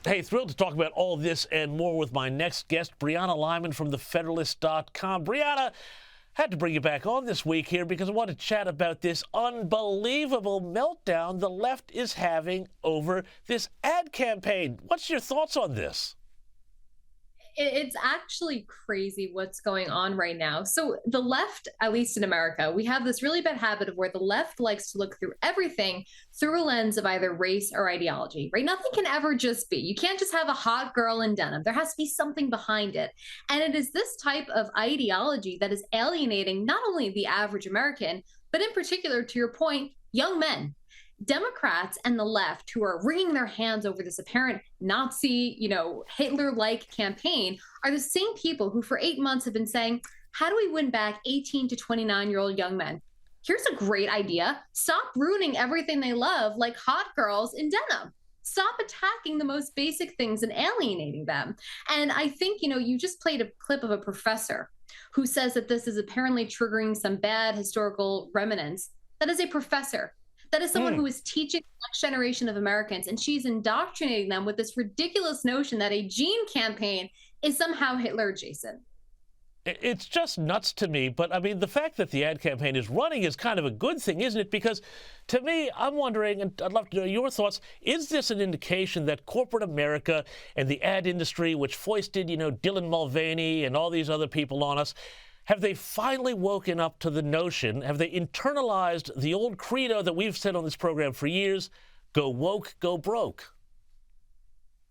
Hey, thrilled to talk about all this and more with my next guest, Brianna Lyman from TheFederalist.com. Brianna, had to bring you back on this week here because I want to chat about this unbelievable meltdown the left is having over this ad campaign. What's your thoughts on this? It's actually crazy what's going on right now. So the left, at least in America, we have this really bad habit of where the left likes to look through everything through a lens of either race or ideology, right? Nothing can ever just be. You can't just have a hot girl in denim. There has to be something behind it. And it is this type of ideology that is alienating not only the average American, but in particular, to your point, young men. Democrats and the left, who are wringing their hands over this apparent Nazi, Hitler-like campaign, are the same people who for 8 months have been saying, how do we win back 18 to 29-year-old young men? Here's a great idea. Stop ruining everything they love, like hot girls in denim. Stop attacking the most basic things and alienating them. And I think, you just played a clip of a professor who says that this is apparently triggering some bad historical remnants. That is a professor. That is someone who is teaching the next generation of Americans, and she's indoctrinating them with this ridiculous notion that a Gene campaign is somehow Hitler adjacent. It's just nuts to me, but I mean, the fact that the ad campaign is running is kind of a good thing, isn't it? Because to me, I'm wondering, and I'd love to know your thoughts, is this an indication that corporate America and the ad industry, which foisted, Dylan Mulvaney and all these other people on us, have they finally woken up to the notion, have they internalized the old credo that we've said on this program for years, go woke, go broke?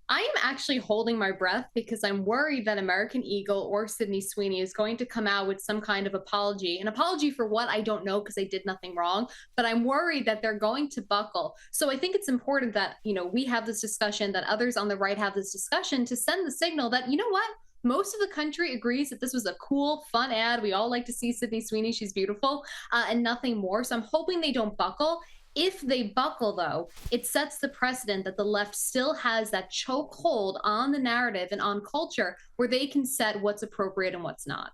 I am actually holding my breath because I'm worried that American Eagle or Sydney Sweeney is going to come out with some kind of apology. An apology for what, I don't know, because they did nothing wrong, but I'm worried that they're going to buckle. So I think it's important that, we have this discussion, that others on the right have this discussion to send the signal that, you know what? Most of the country agrees that this was a cool, fun ad. We all like to see Sydney Sweeney. She's beautiful, and nothing more. So I'm hoping they don't buckle. If they buckle, though, it sets the precedent that the left still has that chokehold on the narrative and on culture where they can set what's appropriate and what's not.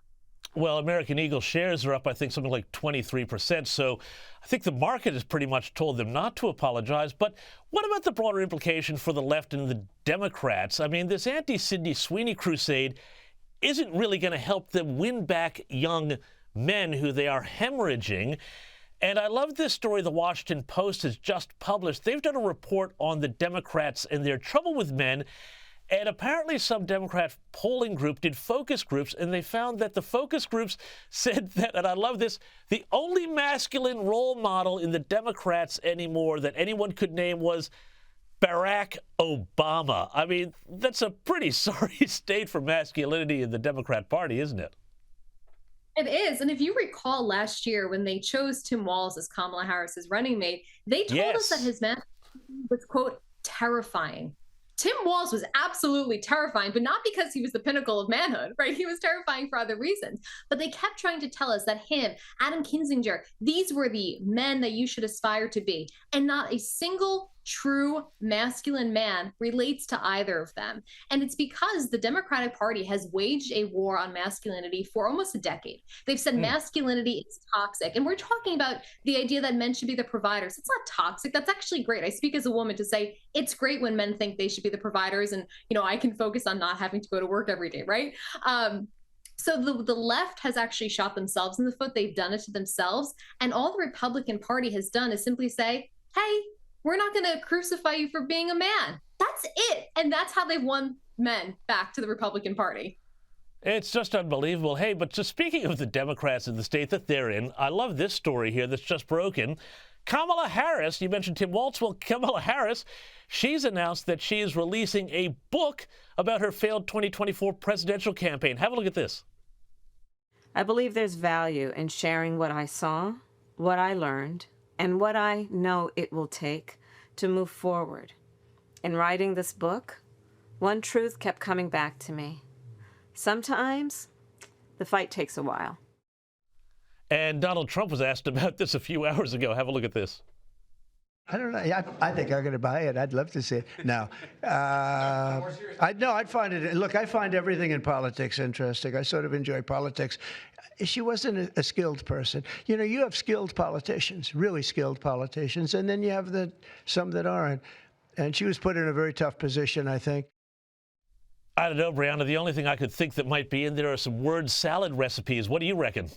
Well, American Eagle shares are up, I think, something like 23%. So I think the market has pretty much told them not to apologize. But what about the broader implication for the left and the Democrats? I mean, this anti-Sydney Sweeney crusade isn't really going to help them win back young men who they are hemorrhaging. And I love this story the Washington Post has just published. They've done a report on the Democrats and their trouble with men. And apparently some Democrat polling group did focus groups, and they found that the focus groups said that, and I love this, the only masculine role model in the Democrats anymore that anyone could name was Barack Obama. I mean, that's a pretty sorry state for masculinity in the Democrat Party, isn't it? It is. And if you recall last year when they chose Tim Walz as Kamala Harris's running mate, they told us that his masculinity was, quote, terrifying. Tim Walz was absolutely terrifying, but not because he was the pinnacle of manhood, right? He was terrifying for other reasons. But they kept trying to tell us that him, Adam Kinzinger, these were the men that you should aspire to be. And not a single true masculine man relates to either of them. And it's because the Democratic Party has waged a war on masculinity for almost a decade. They've said masculinity is toxic. And we're talking about the idea that men should be the providers. It's not toxic. That's actually great. I speak as a woman to say it's great when men think they should be the providers, and I can focus on not having to go to work every day, right? So the left has actually shot themselves in the foot. They've done it to themselves. And all the Republican Party has done is simply say, hey, we're not going to crucify you for being a man. That's it. And that's how they've won men back to the Republican Party. It's just unbelievable. Hey, but just speaking of the Democrats in the state that they're in, I love this story here that's just broken. Kamala Harris, you mentioned Tim Walz. Well, Kamala Harris, she's announced that she is releasing a book about her failed 2024 presidential campaign. Have a look at this. I believe there's value in sharing what I saw, what I learned, and what I know it will take to move forward. In writing this book, one truth kept coming back to me. Sometimes the fight takes a while. And Donald Trump was asked about this a few hours ago. Have a look at this. I don't know. I think I'm going to buy it. I'd love to see it. No. I'd find it. Look, I find everything in politics interesting. I sort of enjoy politics. She wasn't a skilled person. You have skilled politicians, really skilled politicians, and then you have some that aren't. And she was put in a very tough position, I think. I don't know, Brianna. The only thing I could think that might be in there are some word salad recipes. What do you reckon?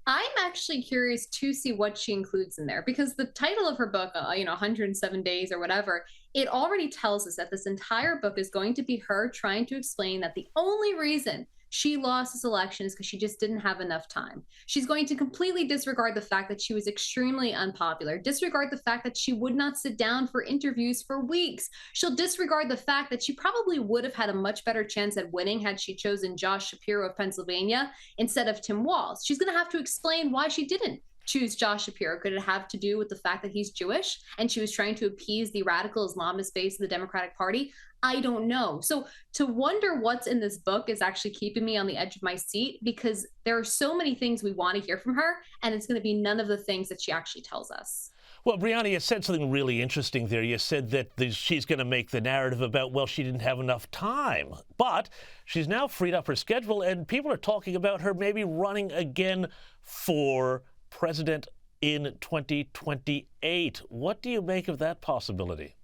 I'm actually curious to see what she includes in there because the title of her book, 107 Days or whatever, it already tells us that this entire book is going to be her trying to explain that the only reason she lost this election is because she just didn't have enough time. She's going to completely disregard the fact that she was extremely unpopular, disregard the fact that she would not sit down for interviews for weeks. She'll disregard the fact that she probably would have had a much better chance at winning had she chosen Josh Shapiro of Pennsylvania instead of Tim Walz. She's going to have to explain why she didn't choose Josh Shapiro. Could it have to do with the fact that he's Jewish and she was trying to appease the radical Islamist base of the Democratic Party? I don't know. So to wonder what's in this book is actually keeping me on the edge of my seat because there are so many things we want to hear from her, and it's going to be none of the things that she actually tells us. Well, Brianna, you said something really interesting there. You said that she's going to make the narrative about, well, she didn't have enough time. But she's now freed up her schedule, and people are talking about her maybe running again for president in 2028. What do you make of that possibility?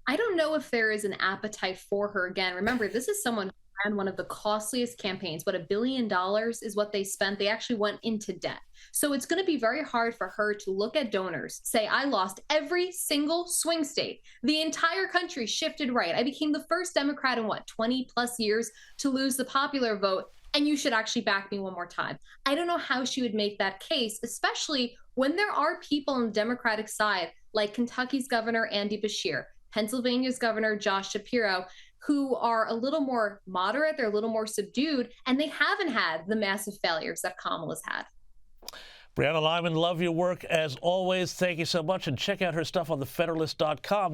I don't know if there is an appetite for her again. Remember, this is someone who ran one of the costliest campaigns. What, $1 billion is what they spent. They actually went into debt. So it's going to be very hard for her to look at donors, say, I lost every single swing state. The entire country shifted right. I became the first Democrat in 20 plus years to lose the popular vote. And you should actually back me one more time. I don't know how she would make that case, especially when there are people on the Democratic side, like Kentucky's Governor Andy Beshear, Pennsylvania's Governor Josh Shapiro, who are a little more moderate, they're a little more subdued, and they haven't had the massive failures that Kamala's had. Brianna Lyman, love your work as always. Thank you so much, and check out her stuff on thefederalist.com.